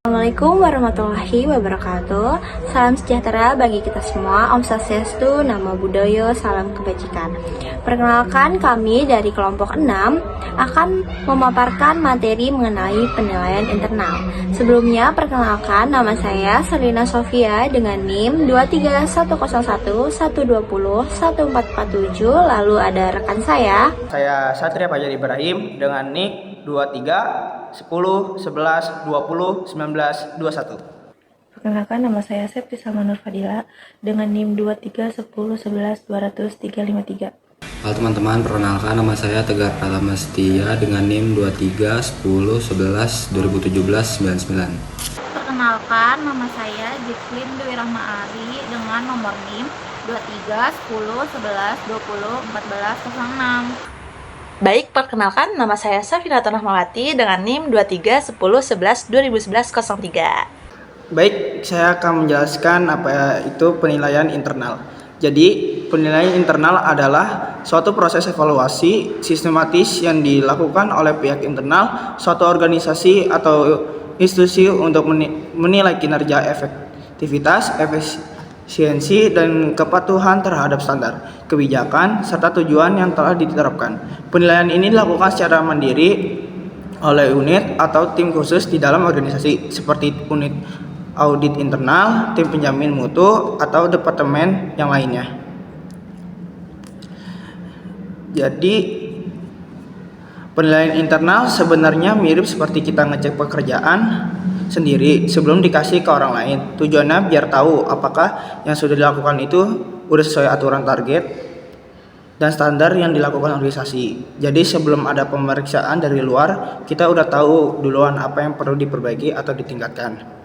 Assalamualaikum warahmatullahi wabarakatuh. Salam sejahtera bagi kita semua. Om Swastiastu, Namo Buddhaya, salam kebajikan. Perkenalkan, kami dari kelompok 6 akan memaparkan materi mengenai penilaian internal. Sebelumnya, perkenalkan, nama saya Selina Sofia dengan NIM 23101201447. Lalu ada rekan saya Satria Fajar Ibrahim dengan NIK 23 10 11 20 19 21. Perkenalkan, nama saya Septi Salma Nur Fadila dengan NIM 23 10 11 200 353. Halo teman-teman, perkenalkan nama saya Tegar Pratama Setia dengan NIM 23 10 11 2017 99. Perkenalkan, nama saya Jacqueline Dwi Rahma Ari dengan nomor NIM 23 10 11 20 14 06. Baik, perkenalkan, nama saya Safinatul Rahmawati dengan NIM 23 10 11 2011 03. Baik, saya akan menjelaskan apa itu penilaian internal. Jadi, penilaian internal adalah suatu proses evaluasi sistematis yang dilakukan oleh pihak internal suatu organisasi atau institusi untuk menilai kinerja, efektivitas, efisiensi, dan kepatuhan terhadap standar, kebijakan, serta tujuan yang telah diterapkan. Penilaian ini dilakukan secara mandiri oleh unit atau tim khusus di dalam organisasi, seperti unit audit internal, tim penjamin mutu, atau departemen yang lainnya. Jadi, penilaian internal sebenarnya mirip seperti kita ngecek pekerjaan sendiri sebelum dikasih ke orang lain. Tujuannya biar tahu apakah yang sudah dilakukan itu udah sesuai aturan, target, dan standar yang dilakukan organisasi. Jadi sebelum ada pemeriksaan dari luar, kita udah tahu duluan apa yang perlu diperbaiki atau ditingkatkan.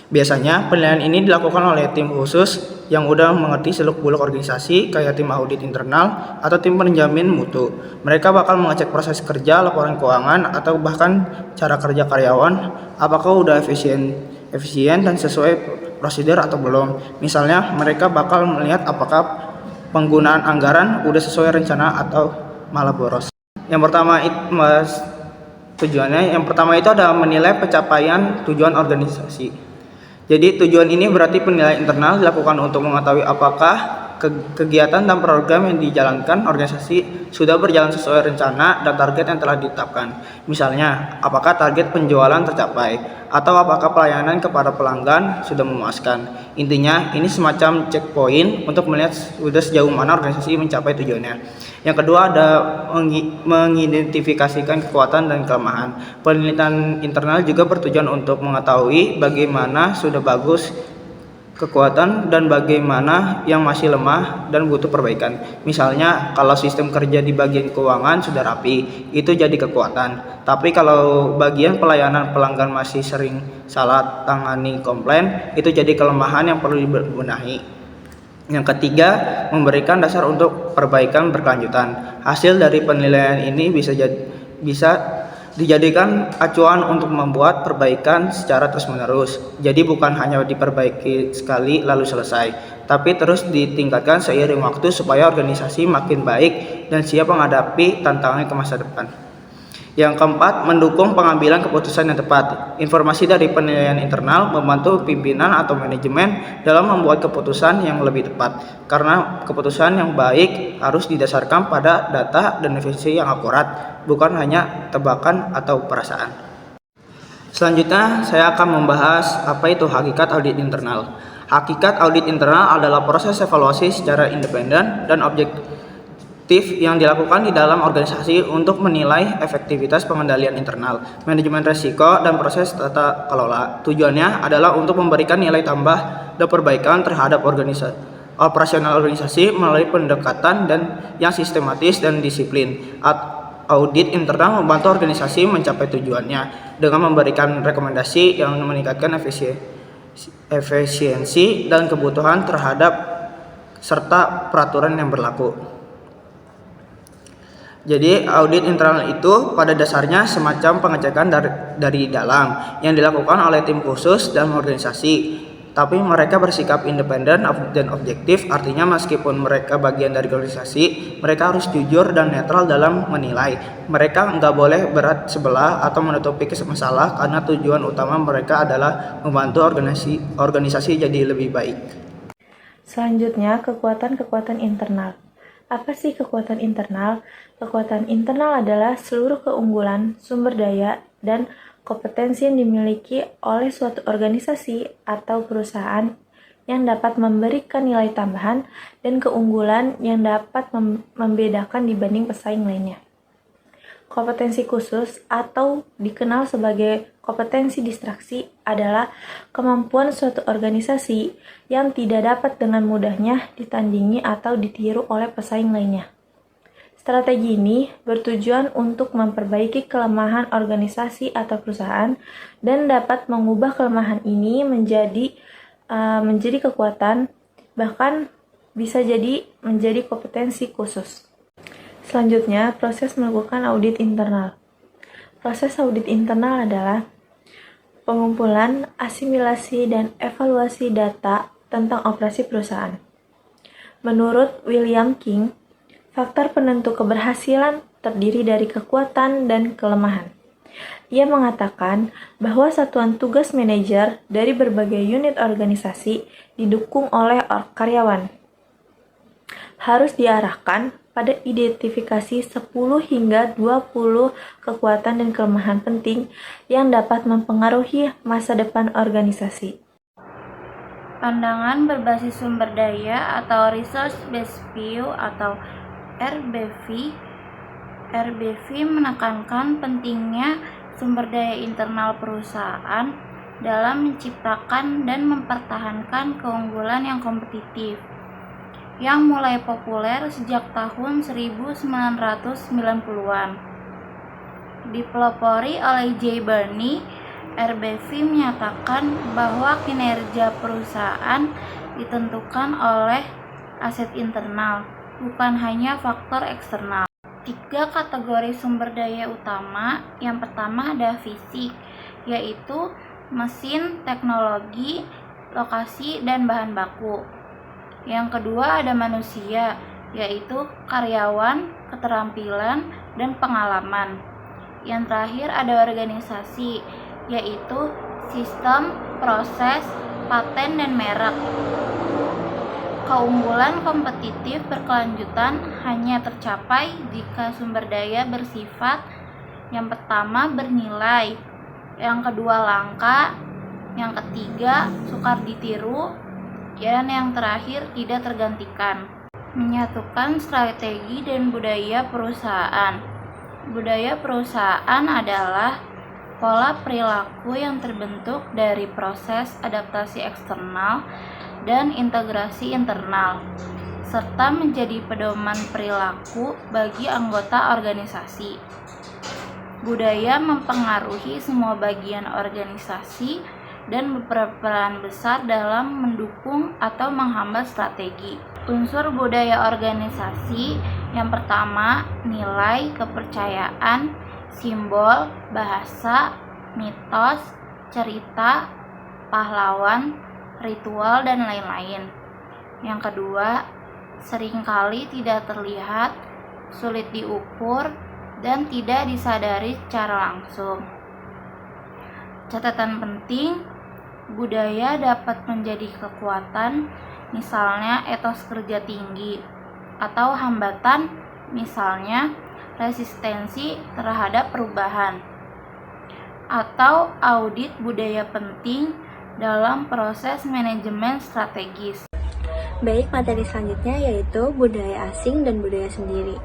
Biasanya penilaian ini dilakukan oleh tim khusus yang udah mengerti seluk-beluk organisasi, kayak tim audit internal atau tim penjamin mutu. Mereka bakal mengecek proses kerja, laporan keuangan, atau bahkan cara kerja karyawan, apakah udah efisien dan sesuai prosedur atau belum. Misalnya, mereka bakal melihat apakah penggunaan anggaran udah sesuai rencana atau malah boros. Yang pertama itu adalah menilai pencapaian tujuan organisasi. Jadi tujuan ini berarti penilaian internal dilakukan untuk mengetahui apakah kegiatan dan program yang dijalankan organisasi sudah berjalan sesuai rencana dan target yang telah ditetapkan. Misalnya, apakah target penjualan tercapai atau apakah pelayanan kepada pelanggan sudah memuaskan. Intinya, ini semacam checkpoint untuk melihat sudah sejauh mana organisasi mencapai tujuannya. Yang kedua ada mengidentifikasikan kekuatan dan kelemahan. Penelitian internal juga bertujuan untuk mengetahui bagaimana sudah bagus kekuatan dan bagaimana yang masih lemah dan butuh perbaikan. Misalnya, kalau sistem kerja di bagian keuangan sudah rapi, itu jadi kekuatan. Tapi kalau bagian pelayanan pelanggan masih sering salah tangani komplain, itu jadi kelemahan yang perlu dibenahi. Yang ketiga, memberikan dasar untuk perbaikan berkelanjutan. Hasil dari penilaian ini bisa dijadikan acuan untuk membuat perbaikan secara terus-menerus. Jadi bukan hanya diperbaiki sekali lalu selesai, tapi terus ditingkatkan seiring waktu supaya organisasi makin baik dan siap menghadapi tantangan ke masa depan. Yang keempat, mendukung pengambilan keputusan yang tepat. Informasi dari penilaian internal membantu pimpinan atau manajemen dalam membuat keputusan yang lebih tepat. Karena keputusan yang baik harus didasarkan pada data dan definisi yang akurat, bukan hanya tebakan atau perasaan. Selanjutnya, saya akan membahas apa itu hakikat audit internal. Hakikat audit internal adalah proses evaluasi secara independen dan objektif yang dilakukan di dalam organisasi untuk menilai efektivitas pengendalian internal, manajemen risiko, dan proses tata kelola. Tujuannya adalah untuk memberikan nilai tambah dan perbaikan terhadap operasional organisasi melalui pendekatan yang sistematis dan disiplin. Audit internal membantu organisasi mencapai tujuannya dengan memberikan rekomendasi yang meningkatkan efisiensi dan kebutuhan terhadap serta peraturan yang berlaku. Jadi audit internal itu pada dasarnya semacam pengecekan dari dalam yang dilakukan oleh tim khusus dalam organisasi. tapi mereka bersikap independen dan objektif, artinya meskipun mereka bagian dari organisasi, mereka harus jujur dan netral dalam menilai. Mereka nggak boleh berat sebelah atau menutupi masalah karena tujuan utama mereka adalah membantu organisasi jadi lebih baik. Selanjutnya, kekuatan-kekuatan internal. Apa sih kekuatan internal? Kekuatan internal adalah seluruh keunggulan, sumber daya, dan kompetensi yang dimiliki oleh suatu organisasi atau perusahaan yang dapat memberikan nilai tambahan dan keunggulan yang dapat membedakan dibanding pesaing lainnya. Kompetensi khusus atau dikenal sebagai kompetensi distraksi adalah kemampuan suatu organisasi yang tidak dapat dengan mudahnya ditandingi atau ditiru oleh pesaing lainnya. Strategi ini bertujuan untuk memperbaiki kelemahan organisasi atau perusahaan dan dapat mengubah kelemahan ini menjadi kekuatan, bahkan bisa jadi menjadi kompetensi khusus. Selanjutnya, proses melakukan audit internal. Proses audit internal adalah pengumpulan, asimilasi, dan evaluasi data tentang operasi perusahaan. Menurut William King, faktor penentu keberhasilan terdiri dari kekuatan dan kelemahan. Ia mengatakan bahwa satuan tugas manajer dari berbagai unit organisasi didukung oleh karyawan. Harus diarahkan pada identifikasi 10 hingga 20 kekuatan dan kelemahan penting yang dapat mempengaruhi masa depan organisasi. Pandangan berbasis sumber daya atau Resource Based View atau RBV menekankan pentingnya sumber daya internal perusahaan dalam menciptakan dan mempertahankan keunggulan yang kompetitif, yang mulai populer sejak tahun 1990-an. Dipelopori oleh Jay Barney, RBV menyatakan bahwa kinerja perusahaan ditentukan oleh aset internal, bukan hanya faktor eksternal. 3 kategori sumber daya utama. Yang pertama ada fisik, yaitu mesin, teknologi, lokasi, dan bahan baku. Yang kedua ada manusia, yaitu karyawan, keterampilan, dan pengalaman. Yang terakhir ada organisasi, yaitu sistem, proses, paten, dan merek. Keunggulan kompetitif berkelanjutan hanya tercapai jika sumber daya bersifat yang pertama bernilai, yang kedua langka, yang ketiga sukar ditiru, dan yang terakhir tidak tergantikan. Menyatukan strategi dan budaya perusahaan. Budaya perusahaan adalah pola perilaku yang terbentuk dari proses adaptasi eksternal dan integrasi internal, serta menjadi pedoman perilaku bagi anggota organisasi. Budaya mempengaruhi semua bagian organisasi dan berperan besar dalam mendukung atau menghambat strategi. Unsur budaya organisasi yang pertama, nilai, kepercayaan, simbol, bahasa, mitos, cerita, pahlawan, ritual, dan lain-lain. Yang kedua, seringkali tidak terlihat, sulit diukur, dan tidak disadari secara langsung. Catatan penting, budaya dapat menjadi kekuatan, misalnya etos kerja tinggi, atau hambatan, misalnya resistensi terhadap perubahan, atau audit budaya penting dalam proses manajemen strategis. Baik, materi selanjutnya yaitu budaya asing dan budaya sendiri.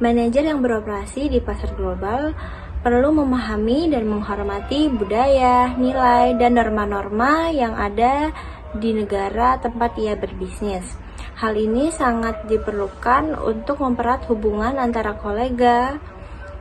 Manajer yang beroperasi di pasar global perlu memahami dan menghormati budaya, nilai, dan norma-norma yang ada di negara tempat ia berbisnis. Hal ini sangat diperlukan untuk mempererat hubungan antara kolega,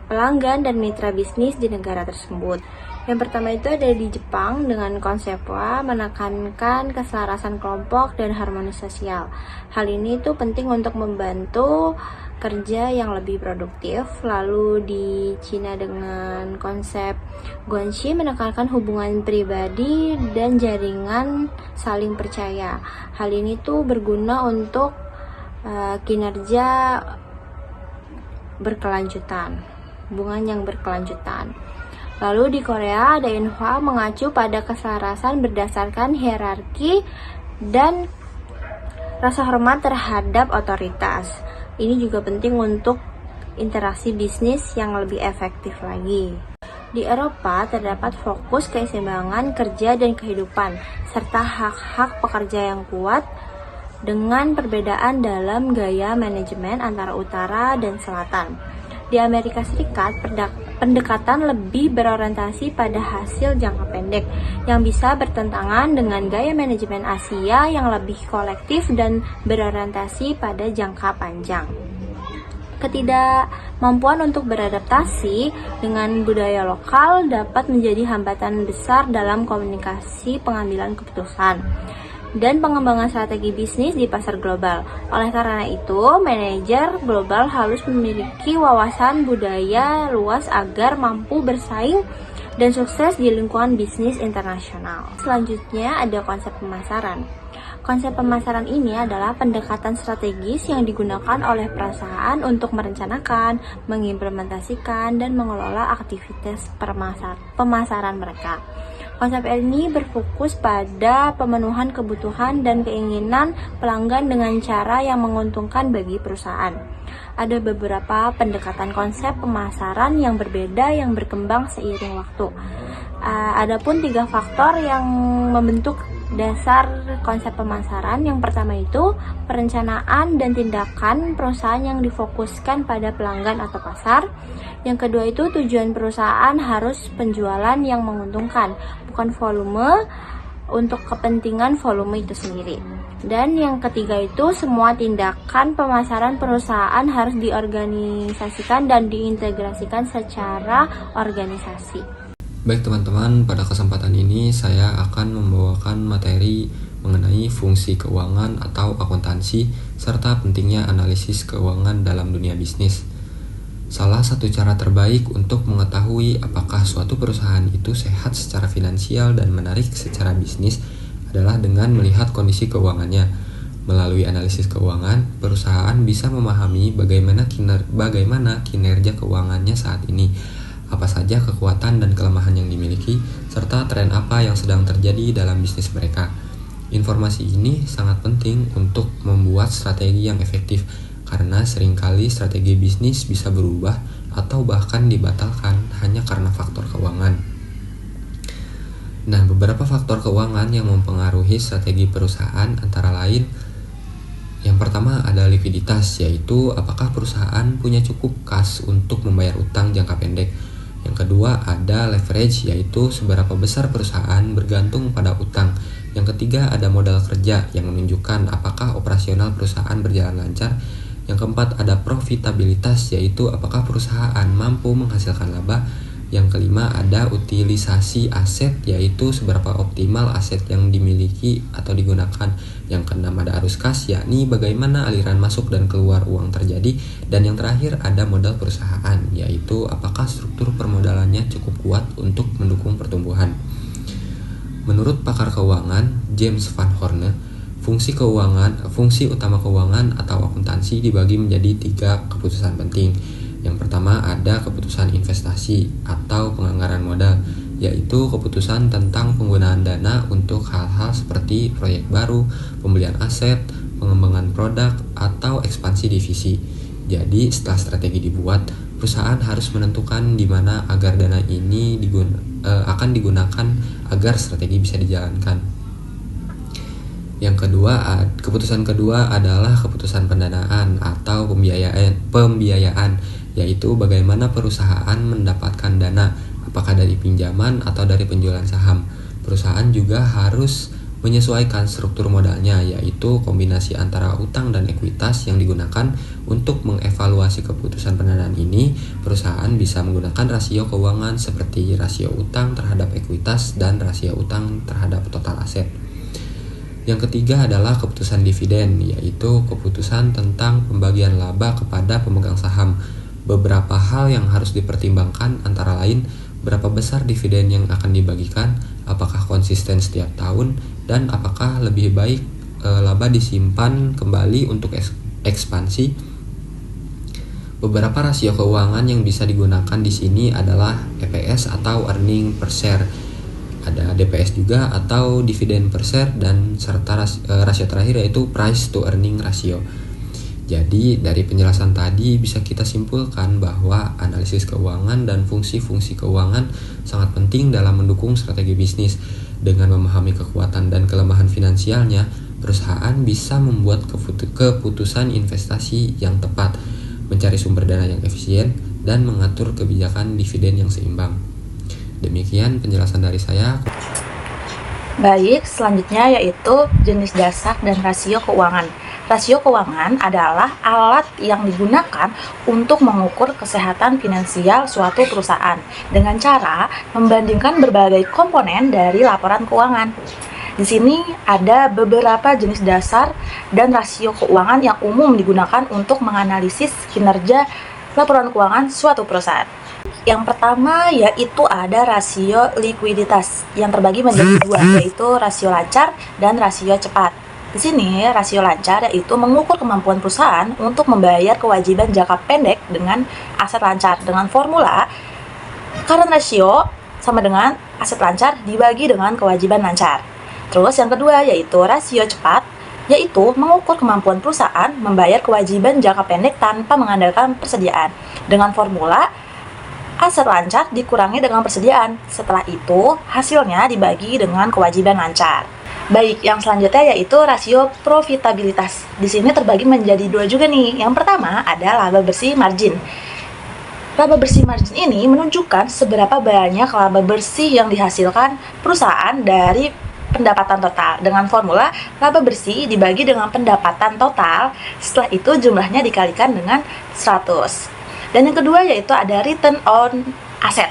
pelanggan dan mitra bisnis di negara tersebut. Yang pertama itu ada di Jepang dengan konsep WA, menekankan keselarasan kelompok dan harmonis sosial. Hal ini tuh penting untuk membantu kerja yang lebih produktif. Lalu di Cina dengan konsep Guanxi menekankan hubungan pribadi dan jaringan saling percaya. Hal ini tuh berguna untuk kinerja berkelanjutan, hubungan yang berkelanjutan. Lalu di Korea ada Inhwa mengacu pada keselarasan berdasarkan hierarki dan rasa hormat terhadap otoritas. Ini juga penting untuk interaksi bisnis yang lebih efektif lagi. Di Eropa terdapat fokus keseimbangan kerja dan kehidupan serta hak-hak pekerja yang kuat dengan perbedaan dalam gaya manajemen antara utara dan selatan. Di Amerika Serikat, pendekatan lebih berorientasi pada hasil jangka pendek yang bisa bertentangan dengan gaya manajemen Asia yang lebih kolektif dan berorientasi pada jangka panjang. Ketidakmampuan untuk beradaptasi dengan budaya lokal dapat menjadi hambatan besar dalam komunikasi pengambilan keputusan dan pengembangan strategi bisnis di pasar global. Oleh karena itu, manajer global harus memiliki wawasan budaya luas agar mampu bersaing dan sukses di lingkungan bisnis internasional. Selanjutnya ada konsep pemasaran. Konsep pemasaran ini adalah pendekatan strategis yang digunakan oleh perusahaan untuk merencanakan, mengimplementasikan, dan mengelola aktivitas pemasaran mereka. Konsep ini berfokus pada pemenuhan kebutuhan dan keinginan pelanggan dengan cara yang menguntungkan bagi perusahaan. Ada beberapa pendekatan konsep pemasaran yang berbeda yang berkembang seiring waktu. Adapun 3 faktor yang membentuk dasar konsep pemasaran. Yang pertama itu perencanaan dan tindakan perusahaan yang difokuskan pada pelanggan atau pasar. Yang kedua itu tujuan perusahaan harus penjualan yang menguntungkan, bukan volume untuk kepentingan volume itu sendiri. Dan yang ketiga itu semua tindakan pemasaran perusahaan harus diorganisasikan dan diintegrasikan secara organisasi. Baik teman-teman, pada kesempatan ini saya akan membawakan materi mengenai fungsi keuangan atau akuntansi serta pentingnya analisis keuangan dalam dunia bisnis. Salah satu cara terbaik untuk mengetahui apakah suatu perusahaan itu sehat secara finansial dan menarik secara bisnis adalah dengan melihat kondisi keuangannya. Melalui analisis keuangan, perusahaan bisa memahami bagaimana kinerja keuangannya saat ini, apa saja kekuatan dan kelemahan yang dimiliki, serta tren apa yang sedang terjadi dalam bisnis mereka. Informasi ini sangat penting untuk membuat strategi yang efektif, karena seringkali strategi bisnis bisa berubah atau bahkan dibatalkan hanya karena faktor keuangan. Nah, beberapa faktor keuangan yang mempengaruhi strategi perusahaan antara lain, yang pertama ada likuiditas, yaitu apakah perusahaan punya cukup kas untuk membayar utang jangka pendek. Yang kedua ada leverage, yaitu seberapa besar perusahaan bergantung pada utang. Yang ketiga ada modal kerja yang menunjukkan apakah operasional perusahaan berjalan lancar. Yang keempat ada profitabilitas, yaitu apakah perusahaan mampu menghasilkan laba. Yang kelima ada utilisasi aset, yaitu seberapa optimal aset yang dimiliki atau digunakan. Yang keenam ada arus kas, yakni bagaimana aliran masuk dan keluar uang terjadi. Dan yang terakhir ada modal perusahaan, yaitu apakah struktur permodalannya cukup kuat untuk mendukung pertumbuhan. Menurut pakar keuangan James Van Horne, fungsi utama keuangan atau akuntansi dibagi menjadi 3 keputusan penting. Yang pertama ada keputusan investasi atau penganggaran modal, yaitu keputusan tentang penggunaan dana untuk hal-hal seperti proyek baru, pembelian aset, pengembangan produk, atau ekspansi divisi. Jadi setelah strategi dibuat, perusahaan harus menentukan di mana agar dana ini akan digunakan agar strategi bisa dijalankan. Yang kedua, keputusan kedua adalah keputusan pendanaan atau pembiayaan, yaitu bagaimana perusahaan mendapatkan dana, apakah dari pinjaman atau dari penjualan saham. Perusahaan juga harus menyesuaikan struktur modalnya, yaitu kombinasi antara utang dan ekuitas yang digunakan. Untuk mengevaluasi keputusan pendanaan ini, perusahaan bisa menggunakan rasio keuangan seperti rasio utang terhadap ekuitas dan rasio utang terhadap total aset. Yang ketiga adalah keputusan dividen, yaitu keputusan tentang pembagian laba kepada pemegang saham. Beberapa hal yang harus dipertimbangkan antara lain berapa besar dividen yang akan dibagikan, apakah konsisten setiap tahun, dan apakah lebih baik laba disimpan kembali untuk ekspansi. Beberapa rasio keuangan yang bisa digunakan di sini adalah EPS atau earning per share, ada DPS juga atau dividen per share, dan serta rasio terakhir yaitu price to earning ratio. Jadi dari penjelasan tadi bisa kita simpulkan bahwa analisis keuangan dan fungsi-fungsi keuangan sangat penting dalam mendukung strategi bisnis. Dengan memahami kekuatan dan kelemahan finansialnya, perusahaan bisa membuat keputusan investasi yang tepat, mencari sumber dana yang efisien, dan mengatur kebijakan dividen yang seimbang. Demikian penjelasan dari saya. Baik, selanjutnya yaitu jenis dasar dan rasio keuangan. Rasio keuangan adalah alat yang digunakan untuk mengukur kesehatan finansial suatu perusahaan dengan cara membandingkan berbagai komponen dari laporan keuangan. Di sini ada beberapa jenis dasar dan rasio keuangan yang umum digunakan untuk menganalisis kinerja laporan keuangan suatu perusahaan. Yang pertama yaitu ada rasio likuiditas yang terbagi menjadi dua, yaitu rasio lancar dan rasio cepat. Di sini, rasio lancar yaitu mengukur kemampuan perusahaan untuk membayar kewajiban jangka pendek dengan aset lancar dengan formula current ratio sama dengan aset lancar dibagi dengan kewajiban lancar. Terus yang kedua yaitu rasio cepat, yaitu mengukur kemampuan perusahaan membayar kewajiban jangka pendek tanpa mengandalkan persediaan dengan formula aset lancar dikurangi dengan persediaan. Setelah itu, hasilnya dibagi dengan kewajiban lancar. Baik, yang selanjutnya yaitu rasio profitabilitas. Di sini terbagi menjadi dua juga nih. Yang pertama ada laba bersih margin. Laba bersih margin ini menunjukkan seberapa banyak laba bersih yang dihasilkan perusahaan dari pendapatan total dengan formula laba bersih dibagi dengan pendapatan total. Setelah itu jumlahnya dikalikan dengan 100. Dan yang kedua yaitu ada return on asset,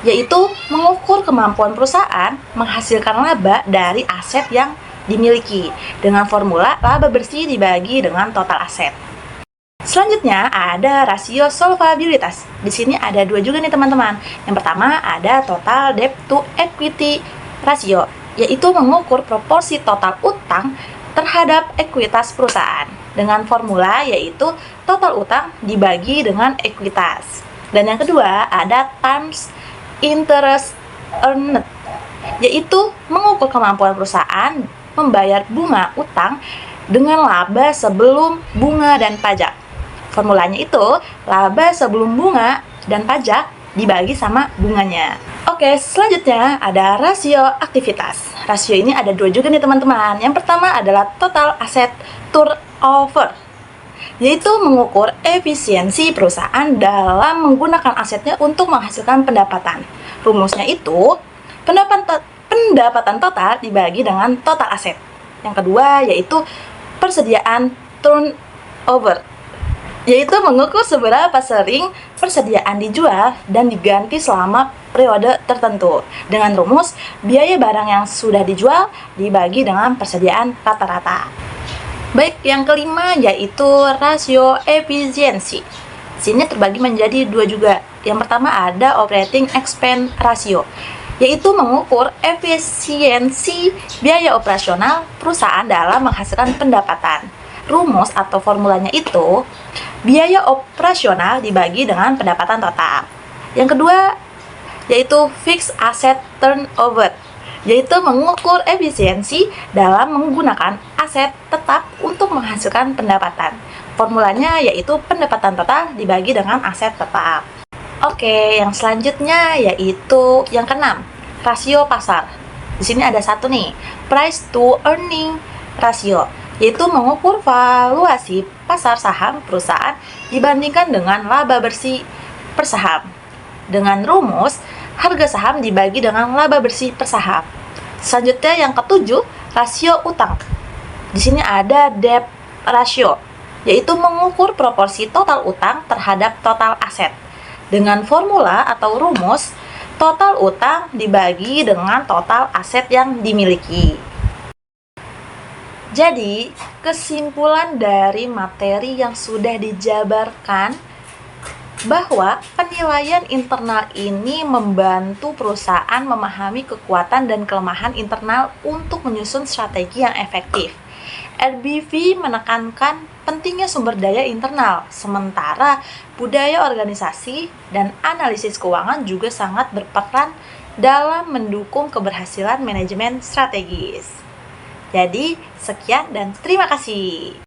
yaitu mengukur kemampuan perusahaan menghasilkan laba dari aset yang dimiliki dengan formula laba bersih dibagi dengan total aset. Selanjutnya ada rasio solvabilitas. Di sini ada dua juga nih teman-teman. Yang pertama ada total debt to equity ratio, yaitu mengukur proporsi total utang terhadap ekuitas perusahaan dengan formula yaitu total utang dibagi dengan ekuitas. Dan yang kedua ada times interest earned, yaitu mengukur kemampuan perusahaan membayar bunga utang dengan laba sebelum bunga dan pajak. Formulanya itu laba sebelum bunga dan pajak dibagi sama bunganya. Oke, selanjutnya ada rasio aktivitas. Rasio ini ada dua juga nih teman-teman. Yang pertama adalah total asset turnover, yaitu mengukur efisiensi perusahaan dalam menggunakan asetnya untuk menghasilkan pendapatan. Rumusnya itu pendapatan total dibagi dengan total aset. Yang kedua yaitu persediaan turnover, yaitu mengukur seberapa sering persediaan dijual dan diganti selama periode tertentu dengan rumus biaya barang yang sudah dijual dibagi dengan persediaan rata-rata. Baik, yang kelima yaitu rasio efisiensi. Sini terbagi menjadi dua juga. Yang pertama ada operating expense ratio, yaitu mengukur efisiensi biaya operasional perusahaan dalam menghasilkan pendapatan. Rumus atau formulanya itu biaya operasional dibagi dengan pendapatan total. Yang kedua yaitu fixed asset turnover, yaitu mengukur efisiensi dalam menggunakan aset tetap untuk menghasilkan pendapatan. Formulanya yaitu pendapatan total dibagi dengan aset tetap. Oke, yang selanjutnya yaitu yang keenam, rasio pasar. Di sini ada satu nih, price to earning ratio, yaitu mengukur valuasi pasar saham perusahaan dibandingkan dengan laba bersih per saham. Dengan rumus harga saham dibagi dengan laba bersih per saham. Selanjutnya yang ketujuh, rasio utang. Di sini ada debt ratio, yaitu mengukur proporsi total utang terhadap total aset. Dengan formula atau rumus, total utang dibagi dengan total aset yang dimiliki. Jadi, kesimpulan dari materi yang sudah dijabarkan bahwa penilaian internal ini membantu perusahaan memahami kekuatan dan kelemahan internal untuk menyusun strategi yang efektif. RBV menekankan pentingnya sumber daya internal, sementara budaya organisasi dan analisis keuangan juga sangat berperan dalam mendukung keberhasilan manajemen strategis. Jadi, sekian dan terima kasih.